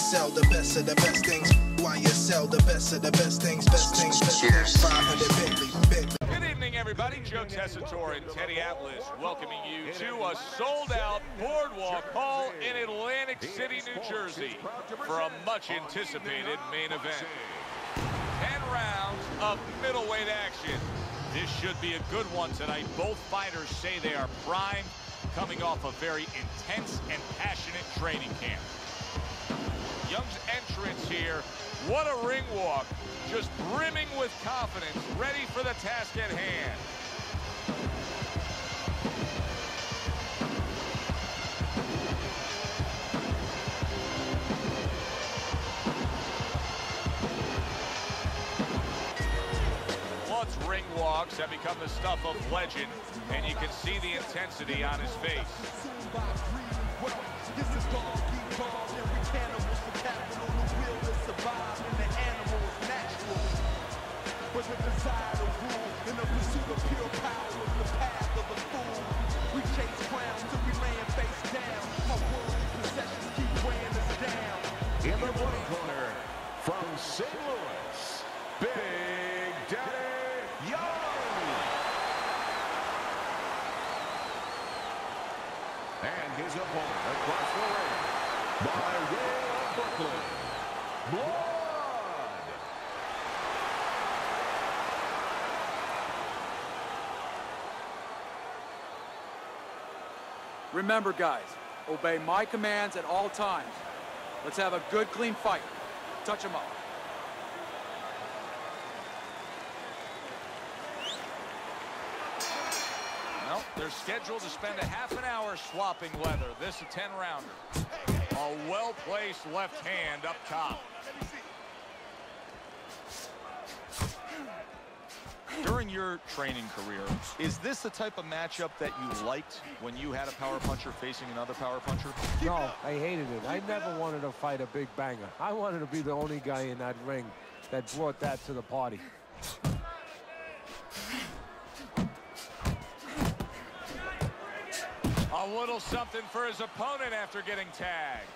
sell the best of the best things. Why you sell the best of the best things, best things, best things. 500 Bentley. Good evening, everybody. Joe Tessitore in Teddy Atlas welcoming you to a sold-out Boardwalk Hall in Atlantic City, New Jersey for a much-anticipated main event. 10 rounds of middleweight action. This should be a good one tonight. Both fighters say they are primed, coming off a very intense and passionate training camp. Young's entrance here, what a ring walk, just brimming with confidence, ready for the task at hand. Blood's ring walks have become the stuff of legend, and you can see the intensity on his face. Was a desire to rule in the pursuit of pure power was the path of the fool. We chase crowns till we laying face down. Our worldly possessions keep weighing us down. In the blue corner, from St. Louis, Big Daddy Young. And his opponent across the ring, by way of Brooklyn, Blood. Remember, guys, obey my commands at all times. Let's have a good, clean fight. Touch him up. Well, they're scheduled to spend a half an hour swapping leather. This a 10-rounder. A well-placed left hand up top. During your training career, is this the type of matchup that you liked when you had a power puncher facing another power puncher? No, I hated it. I never wanted to fight a big banger. I wanted to be the only guy in that ring that brought that to the party. A little something for his opponent after getting tagged.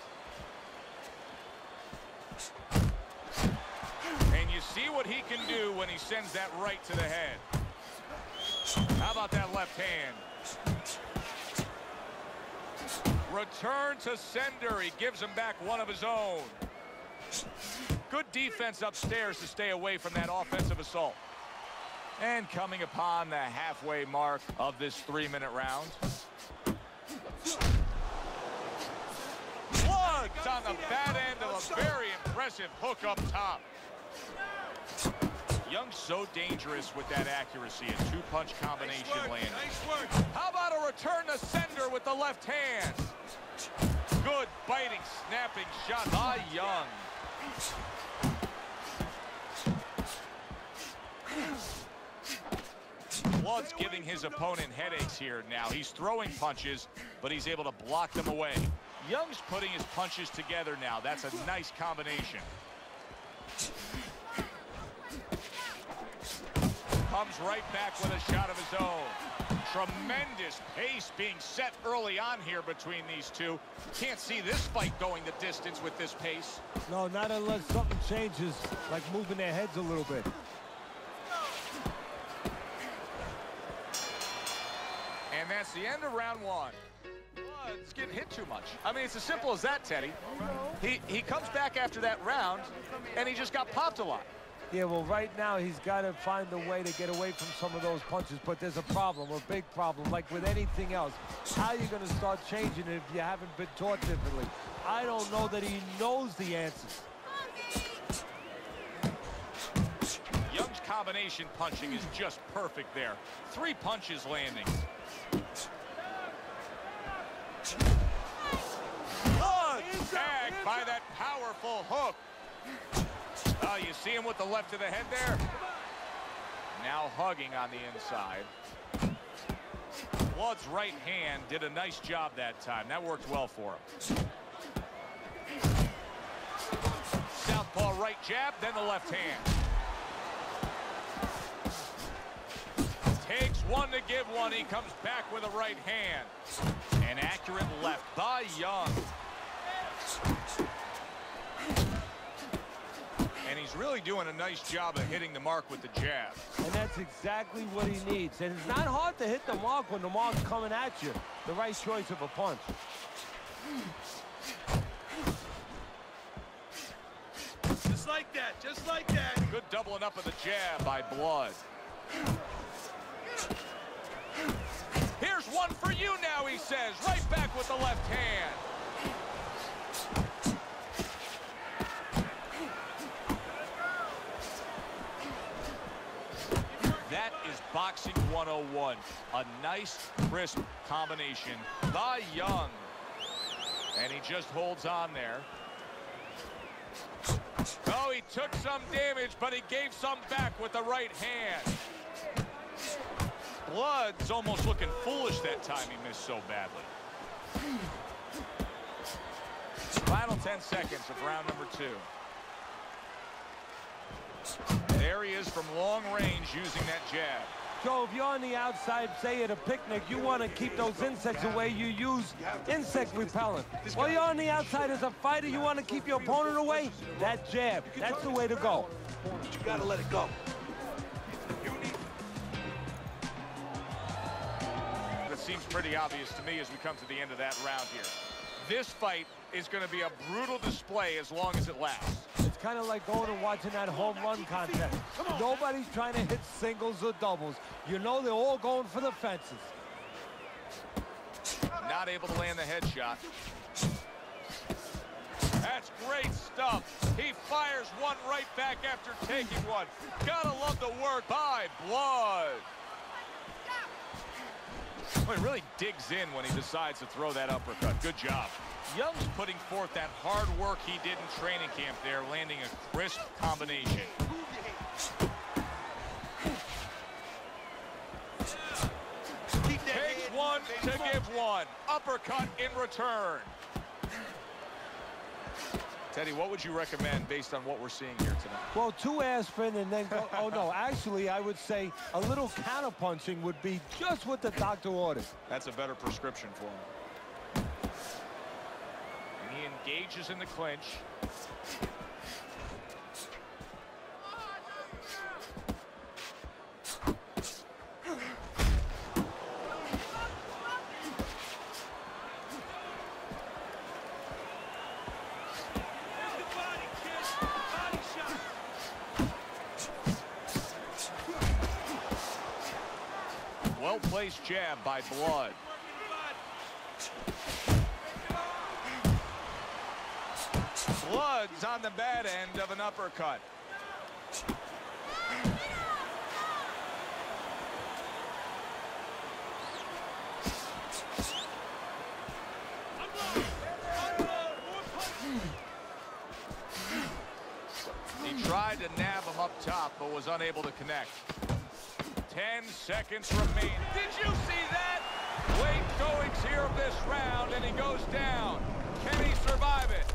And you see what he can do when he sends that right to the head. How about that left hand? Return to sender. He gives him back one of his own. Good defense upstairs to stay away from that offensive assault. And coming upon the halfway mark of this 3-minute round. Blood's on the bad end of a very impressive hook up top. Young's so dangerous with that accuracy, a 2-punch combination landing. Nice work. How about a return to sender with the left hand? Good biting, snapping shot by Young. Blood's giving his opponent headaches here now. He's throwing punches, but he's able to block them away. Young's putting his punches together now. That's a nice combination. Comes right back with a shot of his own. Tremendous pace being set early on here between these two. Can't see this fight going the distance with this pace. No, not unless something changes, like moving their heads a little bit. And that's the end of round 1. Blood's getting hit too much. I mean, it's as simple as that, Teddy. He comes back after that round, and he just got popped a lot. Yeah, well, right now he's got to find a way to get away from some of those punches, but there's a problem, a big problem, like with anything else. How are you going to start changing it if you haven't been taught differently? I don't know that he knows the answers. Young's combination punching is just perfect there. 3 punches landing. Blood tagged by that powerful hook. Oh, you see him with the left to the head there? Now hugging on the inside. Blood's right hand did a nice job that time. That worked well for him. Southpaw right jab, then the left hand. Takes one to give one. He comes back with a right hand. An accurate left by Young. Really doing a nice job of hitting the mark with the jab. And that's exactly what he needs. And it's not hard to hit the mark when the mark's coming at you. The right choice of a punch. Just like that, just like that. Good doubling up of the jab by Blood. Here's one for you now, he says. Right back with the left hand. That is boxing 101. A nice, crisp combination by Young. And he just holds on there. Oh, he took some damage, but he gave some back with the right hand. Blood's almost looking foolish that time he missed so badly. Final 10 seconds of round number 2. There he is from long range using that jab. Joe, if you're on the outside, say at a picnic, you want to keep those insects away, you use insect repellent. While you're on the outside as a fighter, you want to keep your opponent away, that jab, that's the way to go. But you gotta let it go. It seems pretty obvious to me as we come to the end of that round here. This fight is going to be a brutal display as long as it lasts. It's kind of like going and watching that home run contest. Nobody's trying to hit singles or doubles. You know they're all going for the fences. Not able to land the headshot. That's great stuff. He fires one right back after taking one. Gotta love the work by Blood. Well, he really digs in when he decides to throw that uppercut. Good job. Young's putting forth that hard work he did in training camp there, landing a crisp combination. Takes one to give one. Uppercut in return. Teddy, what would you recommend based on what we're seeing here tonight? Well, 2 aspirin and then go, oh no, actually I would say a little counter-punching would be just what the doctor ordered. That's a better prescription for him. And he engages in the clinch. Well-placed jab by Blood. Blood's on the bad end of an uppercut. He tried to nab him up top, but was unable to connect. 10 seconds remain. Did you see that? Late goings here of this round, and he goes down. Can he survive it?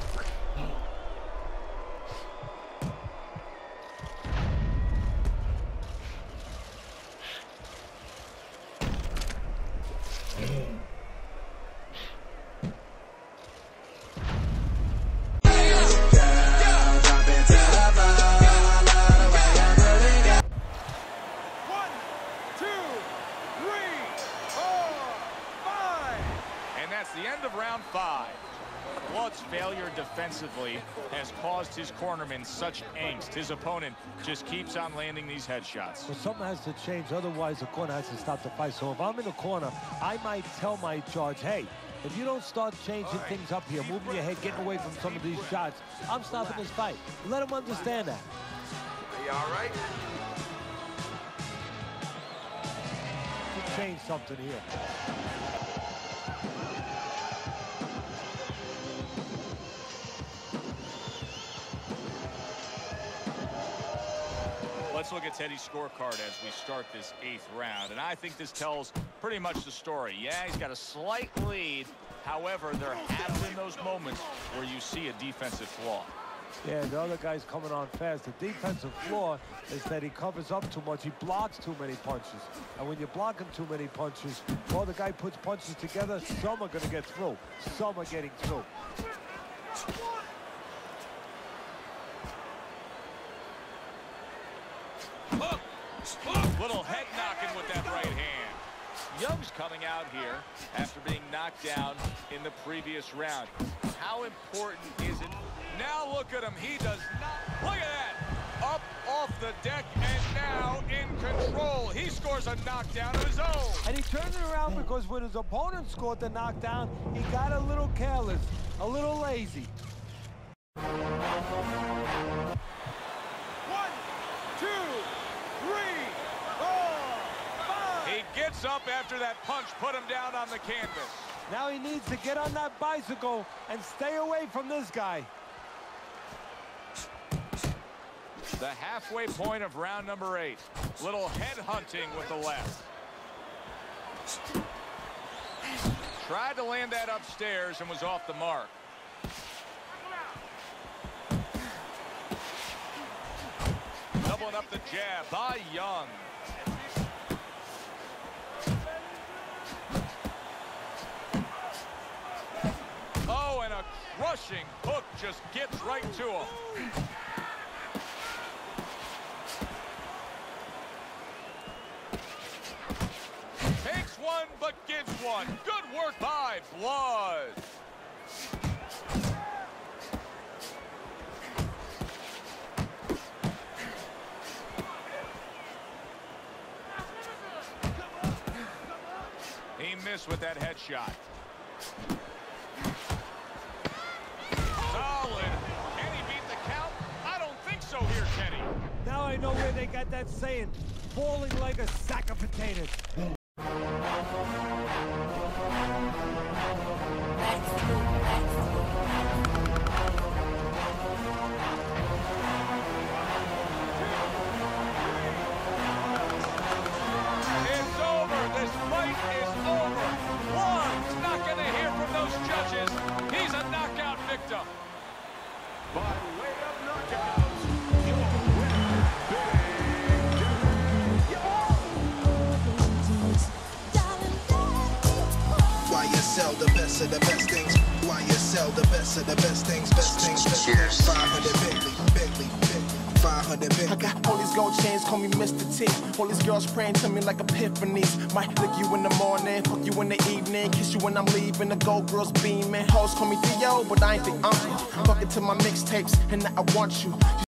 The end of round 5. Blood's failure defensively has caused his cornerman such angst. His opponent just keeps on landing these headshots. Well, something has to change, otherwise the corner has to stop the fight. So if I'm in the corner, I might tell my charge, hey, if you don't start changing things up here, moving your head, getting away from some of these shots, I'm stopping this fight. Let him understand that. Are you all right? To change something here. Let's look at Teddy's scorecard as we start this 8th round. And I think this tells pretty much the story. Yeah, he's got a slight lead. However, there have been those moments where you see a defensive flaw. Yeah, the other guy's coming on fast. The defensive flaw is that he covers up too much. He blocks too many punches. And when you're blocking too many punches, well, the guy puts punches together. Some are going to get through. Some are getting through. Little head knocking with that right hand. Young's coming out here after being knocked down in the previous round. How important is it? Now look at him. He does not. Look at that. Up off the deck and now in control. He scores a knockdown of his own. And he turned it around because when his opponent scored the knockdown, he got a little careless, a little lazy. 1, 2, 3, 4, 5. He gets up after that punch, put him down on the canvas. Now he needs to get on that bicycle and stay away from this guy. The halfway point of round number 8. Little head hunting with the left. Tried to land that upstairs and was off the mark. Doubling up the jab by Young. Oh, and a crushing hook just gets right to him. Takes one, but gives one. Good work by Blood. He missed with that headshot. Solid. Can he beat the count? I don't think so here, Kenny. Now I know where they got that saying, falling like a sack of potatoes. It's over. This fight is over. One's not going to hear from those judges. He's a knockout victim. By way of knockout, your winner, Why you sell the best of the best things? Why you sell the best of the best things? Best things, best things. 500 Bentley, Bentley, Bentley. 500 Bentley. I got all these gold chains, call me Mr. T. All these girls praying to me like epiphanies. Might lick you in the morning, fuck you in the evening, kiss you when I'm leaving. The gold girls beaming. Hoes call me Theo, but I ain't the uncle. Fuck it to my mixtapes, and now I want you.